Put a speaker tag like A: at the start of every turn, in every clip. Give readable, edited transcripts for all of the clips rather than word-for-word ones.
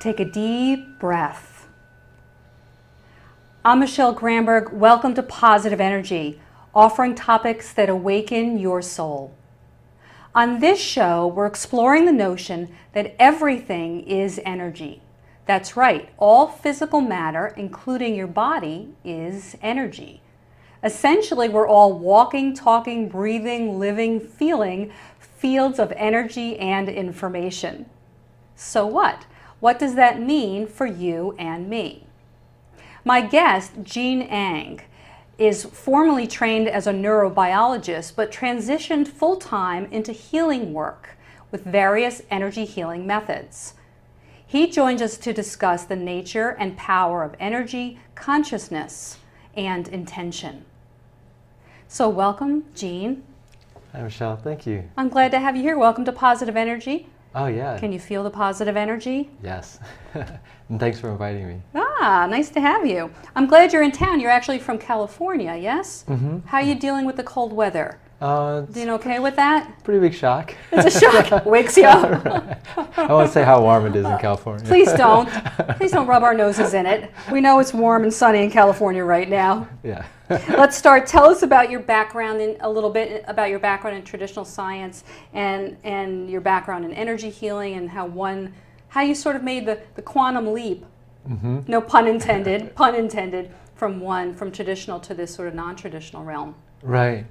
A: Take a deep breath. I'm Michele Granberg. Welcome to Positive Energy, offering topics that awaken your soul. On this show, we're exploring the notion that everything is energy. That's right, all physical matter, including your body, is energy. Essentially, we're all walking, talking, breathing, living, feeling fields of energy and information. So what? What does that mean for you and me? My guest, Jean Ang, is formally trained as a neurobiologist, but transitioned full-time into healing work with various energy healing methods. He joins us to discuss the nature and power of energy, consciousness, and intention. So welcome, Jean.
B: Hi, Michelle. Thank you.
A: I'm glad to have you here. Welcome to Positive Energy.
B: Oh, yeah.
A: Can you feel the positive energy?
B: Yes. And thanks for inviting me.
A: Ah, nice to have you. I'm glad you're in town. You're actually from California, yes?
B: Mm-hmm.
A: How are you dealing with the cold weather? Doing okay with that?
B: Pretty big shock.
A: It's a shock. Wakes you up.
B: I won't say how warm it is in California.
A: Please don't. Please don't rub our noses in it. We know it's warm and sunny in California right now.
B: Yeah.
A: Let's start. Tell us about your background a little bit about your background in traditional science and your background in energy healing and how you sort of made the quantum leap.
B: Mm-hmm.
A: No pun intended. Pun intended. From traditional to this sort of non-traditional realm.
B: Right.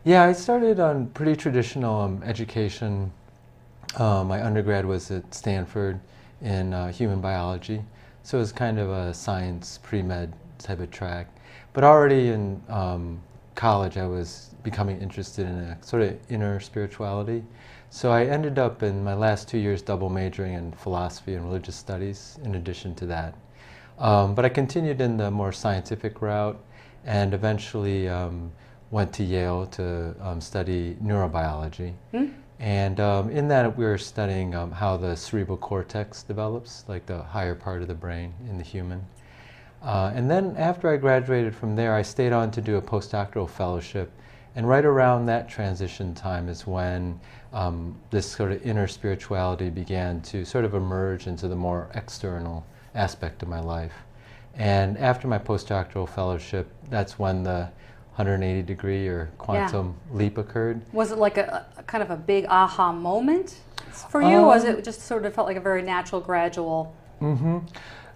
B: Yeah, I started on pretty traditional education. My undergrad was at Stanford in human biology, so it was kind of a science pre-med type of track. But already in college, I was becoming interested in a sort of inner spirituality. So I ended up in my last 2 years double majoring in philosophy and religious studies in addition to that. But I continued in the more scientific route and eventually went to Yale to study neurobiology. Mm. And in that we were studying how the cerebral cortex develops, like the higher part of the brain in the human. And then after I graduated from there, I stayed on to do a postdoctoral fellowship. And right around that transition time is when this sort of inner spirituality began to sort of emerge into the more external aspect of my life. And after my postdoctoral fellowship, that's when the 180-degree or quantum leap occurred. Was it like a kind of a big aha moment for you? Or was it just sort of felt like a very natural, gradual? Mm-hmm.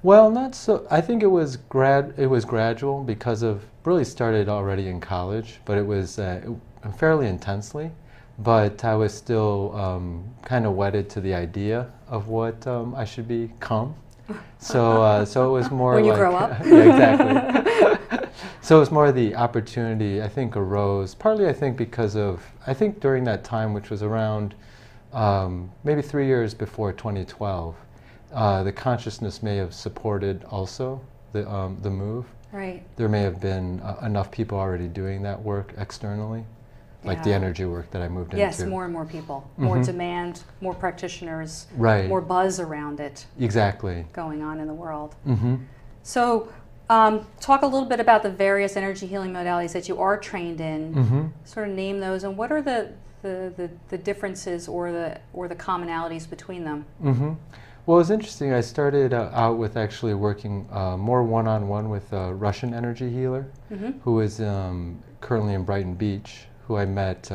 B: Well, not so. I think it was gradual because of really started already in college, but it was fairly intensely. But I was still kind of wedded to the idea of what I should become. So it was more when you grow up. Yeah, exactly. So it was more the opportunity. I think arose partly. I think because of during that time, which was around maybe 3 years before 2012. The consciousness may have supported also the move. Right. There may have been enough people already doing that work externally, like the energy work that I moved into. Yes, more and more people, more demand, more practitioners, right. More buzz around it. Exactly. Going on in the world. Mm-hmm. So, talk a little bit about the various energy healing modalities that you are trained in. Mm-hmm. Sort of name those, and what are the differences or the commonalities between them? Mm-hmm. Well, it was interesting. I started out with actually working more one-on-one with a Russian energy healer who is currently in Brighton Beach, who I met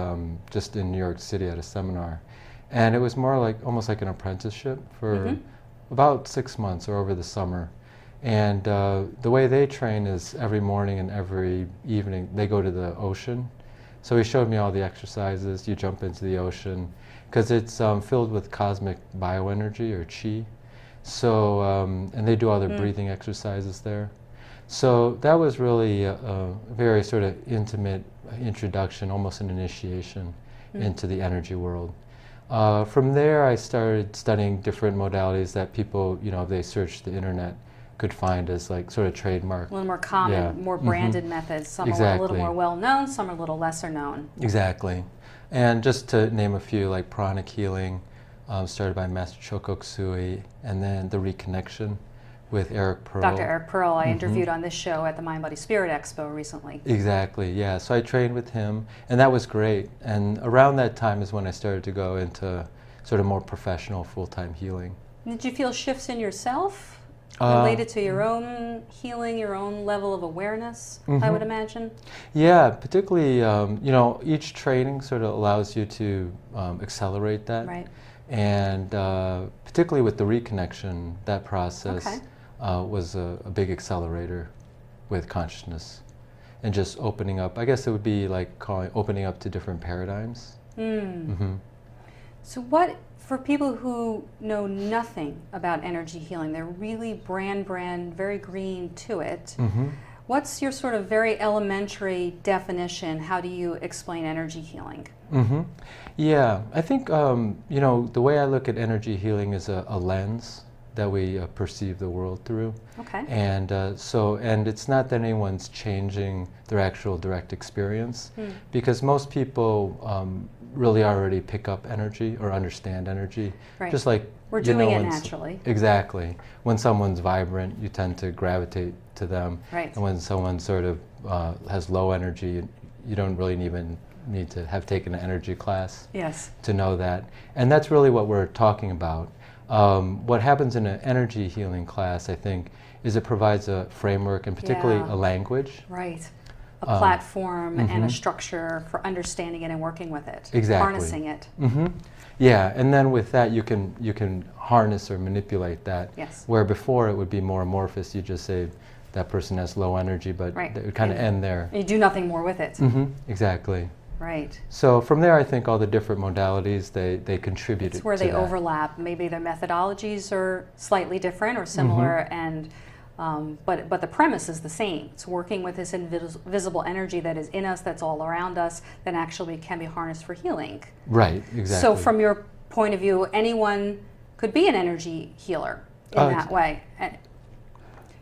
B: just in New York City at a seminar. And it was more like almost like an apprenticeship for about 6 months or over the summer. And the way they train is every morning and every evening they go to the ocean. So he showed me all the exercises. You jump into the ocean, because it's filled with cosmic bioenergy or chi. So, and they do all their breathing exercises there. So that was really a very sort of intimate introduction, almost an initiation into the energy world. From there, I started studying different modalities that people, if they search the internet, could find as like sort of trademark.
A: A little more common, more branded methods. Some are a little more well known, some are a little lesser known.
B: Exactly. And just to name a few, like pranic healing, started by Master Chokokusui, and then the reconnection with Eric Pearl.
A: Dr. Eric Pearl, I interviewed on this show at the Mind Body Spirit Expo recently.
B: Exactly, yeah. So I trained with him, and that was great. And around that time is when I started to go into sort of more professional, full-time healing.
A: Did you feel shifts in yourself related to your own healing, your own level of awareness, I would imagine?
B: Yeah, particularly, each training sort of allows you to accelerate that.
A: Right.
B: And particularly with the reconnection, that process was a big accelerator with consciousness. And just opening up, I guess it would be like opening up to different paradigms.
A: So for people who know nothing about energy healing, they're really brand, very green to it. What's your sort of very elementary definition? How do you explain energy healing?
B: Yeah, I think, the way I look at energy healing is a lens that we perceive the world through.
A: Okay.
B: And and it's not that anyone's changing their actual direct experience, because most people really already pick up energy or understand energy.
A: Right.
B: Just like
A: we're doing it naturally.
B: Exactly. When someone's vibrant, you tend to gravitate to them.
A: Right.
B: And when someone sort of has low energy, you don't really even need to have taken an energy class to know that. And that's really what we're talking about. What happens in an energy healing class, I think, is it provides a framework and particularly a language.
A: Right. A platform and a structure for understanding it and working with it.
B: Exactly.
A: Harnessing it.
B: Yeah, and then with that you can harness or manipulate that.
A: Yes.
B: Where before it would be more amorphous. You just say that person has low energy, but it would kind of end there.
A: You do nothing more with it.
B: Exactly.
A: Right.
B: So from there, I think all the different modalities, they contribute to that.
A: It's where they overlap. Maybe their methodologies are slightly different or similar, and but the premise is the same. It's working with this invisible energy that is in us, that's all around us, that actually can be harnessed for healing.
B: Right, exactly.
A: So from your point of view, anyone could be an energy healer in that way.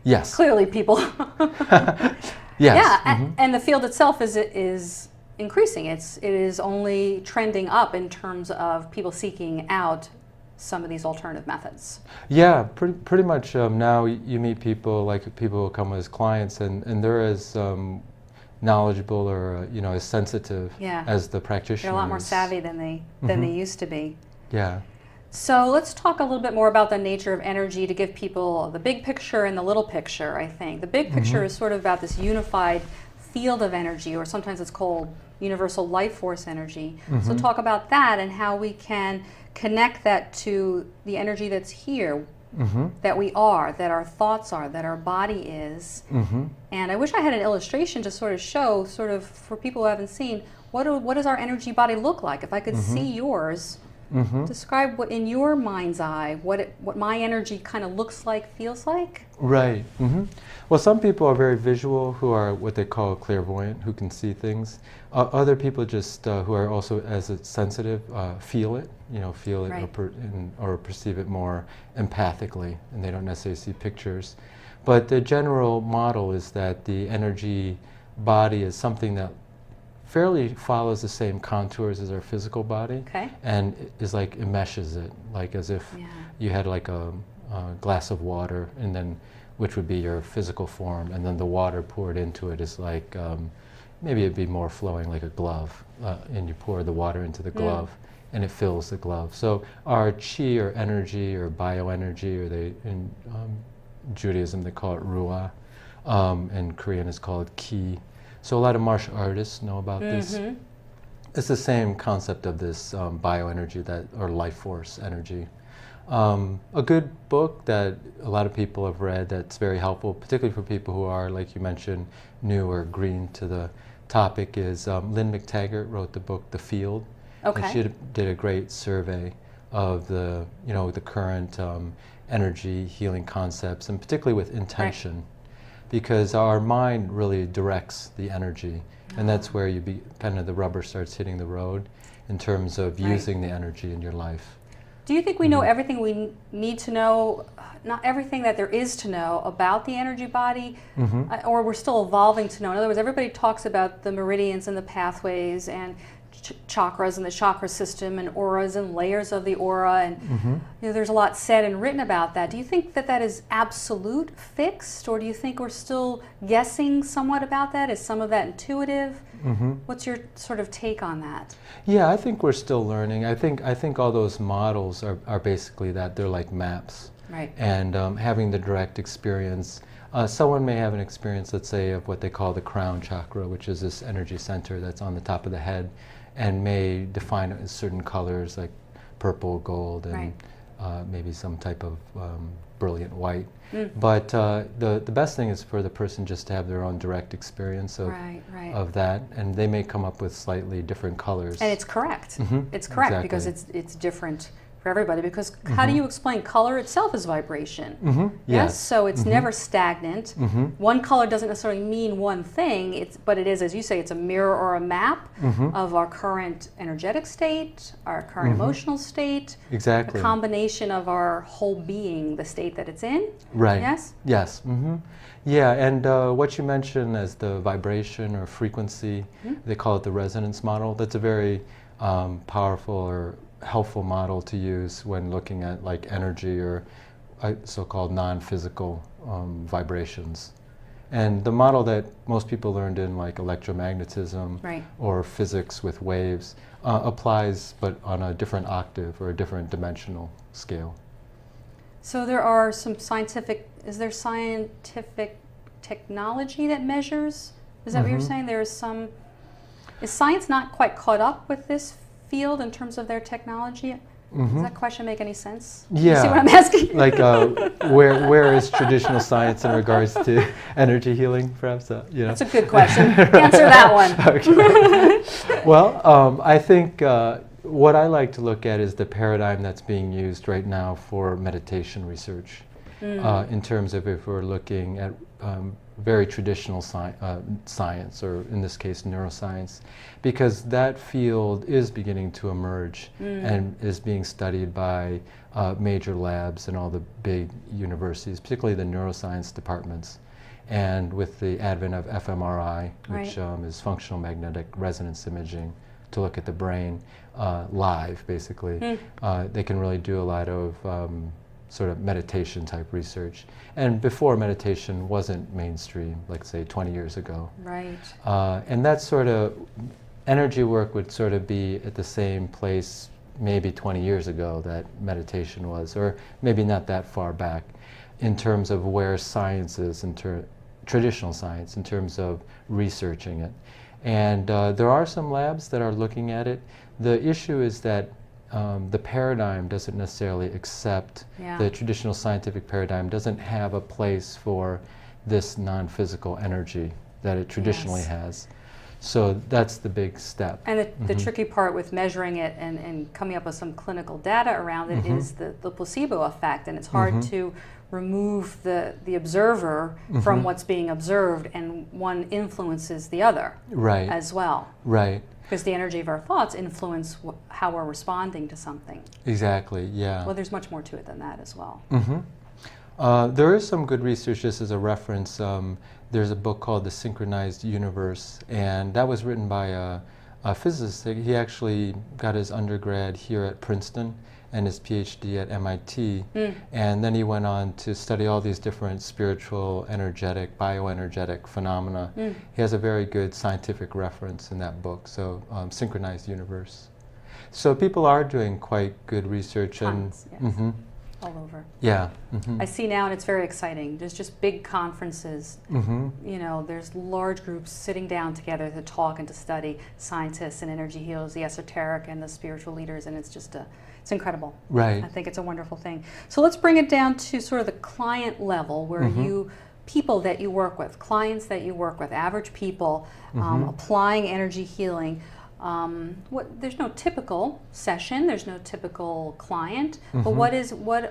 B: Yes.
A: Clearly people.
B: Yes.
A: Yeah, and the field itself is increasing. It is only trending up in terms of people seeking out some of these alternative methods.
B: Yeah, pretty much now you meet people, like people who come as clients, and they're as knowledgeable or as sensitive as the practitioners.
A: They're a lot more savvy than they used to be.
B: Yeah.
A: So let's talk a little bit more about the nature of energy to give people the big picture and the little picture, I think. The big picture is sort of about this unified field of energy, or sometimes it's called universal life force energy. So talk about that and how we can connect that to the energy that's here, that we are, that our thoughts are, that our body is. And I wish I had an illustration to sort of show, sort of for people who haven't seen, what does our energy body look like? If I could see yours, describe what in your mind's eye, what my energy kind of looks like, feels like.
B: Right. Well, some people are very visual, who are what they call clairvoyant, who can see things. Other people just who are also as sensitive, feel it, or perceive it more empathically, and they don't necessarily see pictures. But the general model is that the energy body is something that fairly follows the same contours as our physical body, and is like enmeshes it, like as if you had like a glass of water, and then which would be your physical form, and then the water poured into it is like maybe it'd be more flowing like a glove, and you pour the water into the glove, and it fills the glove. So our chi or energy or bioenergy, or in Judaism they call it ruah, in Korean it's called ki. So a lot of martial artists know about this. It's the same concept of this bioenergy, or life force energy. A good book that a lot of people have read that's very helpful, particularly for people who are, like you mentioned, new or green to the topic, is Lynn McTaggart wrote the book The Field. And she did a great survey of the current energy healing concepts, and particularly with intention. Because our mind really directs the energy, and that's where the rubber starts hitting the road. in terms of
A: Right.
B: using the energy in your life.
A: Do you think we know everything we need to know, not everything that there is to know about the energy body, or we're still evolving to know? In other words, everybody talks about the meridians and the pathways and chakras and the chakra system and auras and layers of the aura, and you know, there's a lot said and written about that. Do you think that that is absolute, fixed, or do you think we're still guessing somewhat about that? Is some of that intuitive? What's your sort of take on that?
B: Yeah, I think we're still learning. I think all those models are basically that. They're like maps.
A: Right.
B: And having the direct experience. Someone may have an experience, let's say, of what they call the crown chakra, which is this energy center that's on the top of the head, and may define it as certain colors like purple, gold, and maybe some type of brilliant white. But the best thing is for the person just to have their own direct experience of that, and they may come up with slightly different colors.
A: And it's correct. It's correct,
B: Exactly.
A: because it's different for everybody, because how do you explain color itself is vibration?
B: Yes.
A: So it's never stagnant. One color doesn't necessarily mean one thing, but it is, as you say, it's a mirror or a map of our current energetic state, our current emotional state,
B: Exactly.
A: a combination of our whole being, the state that it's in.
B: Right.
A: Yes?
B: Yes. Yeah, and what you mentioned as the vibration or frequency, they call it the resonance model. That's a very powerful or helpful model to use when looking at like energy or so-called non-physical vibrations. And the model that most people learned in like electromagnetism or physics with waves applies, but on a different octave or a different dimensional scale.
A: So there are some scientific, is there scientific technology that measures? Is that what you're saying? There is some, is science not quite caught up with this field in terms of their technology? Does that question make any sense?
B: Yeah.
A: You see what I'm asking?
B: Like where is traditional science in regards to energy healing, perhaps? You know?
A: That's a good question. Answer that one.
B: Okay. Well, I think what I like to look at is the paradigm that's being used right now for meditation research. In terms of if we're looking at very traditional science, or in this case neuroscience, because that field is beginning to emerge and is being studied by major labs and all the big universities, particularly the neuroscience departments. And with the advent of fMRI, which is functional magnetic resonance imaging, to look at the brain live, basically, they can really do a lot of sort of meditation type research. And before, meditation wasn't mainstream, like say 20 years ago.
A: Right.
B: And that sort of energy work would sort of be at the same place maybe 20 years ago that meditation was, or maybe not that far back, in terms of where science is, traditional science, in terms of researching it. And there are some labs that are looking at it. The issue is that the paradigm doesn't necessarily accept, the traditional scientific paradigm doesn't have a place for this non-physical energy that it traditionally has. So that's the big step.
A: And the tricky part with measuring it and coming up with some clinical data around it is the placebo effect, and it's hard to remove the observer from what's being observed, and one influences the other as well.
B: Right.
A: Because the energy of our thoughts influence how we're responding to something.
B: Exactly, yeah.
A: Well, there's much more to it than that as well.
B: There is some good research, just as a reference. There's a book called The Synchronized Universe, and that was written by a physicist. He actually got his undergrad here at Princeton and his PhD at MIT, and then he went on to study all these different spiritual, energetic, bioenergetic phenomena. He has a very good scientific reference in that book, so Synchronized Universe. So people are doing quite good research.
A: Tons,
B: and
A: yes. All over.
B: Yeah.
A: I see now, and it's very exciting. There's just big conferences. You know, there's large groups sitting down together to talk and to study, scientists and energy healers, the esoteric and the spiritual leaders, and it's just it's incredible.
B: Right.
A: I think it's a wonderful thing. So let's bring it down to sort of the client level, where people that you work with, clients that you work with, average people, applying energy healing. There's no typical session, there's no typical client, but what are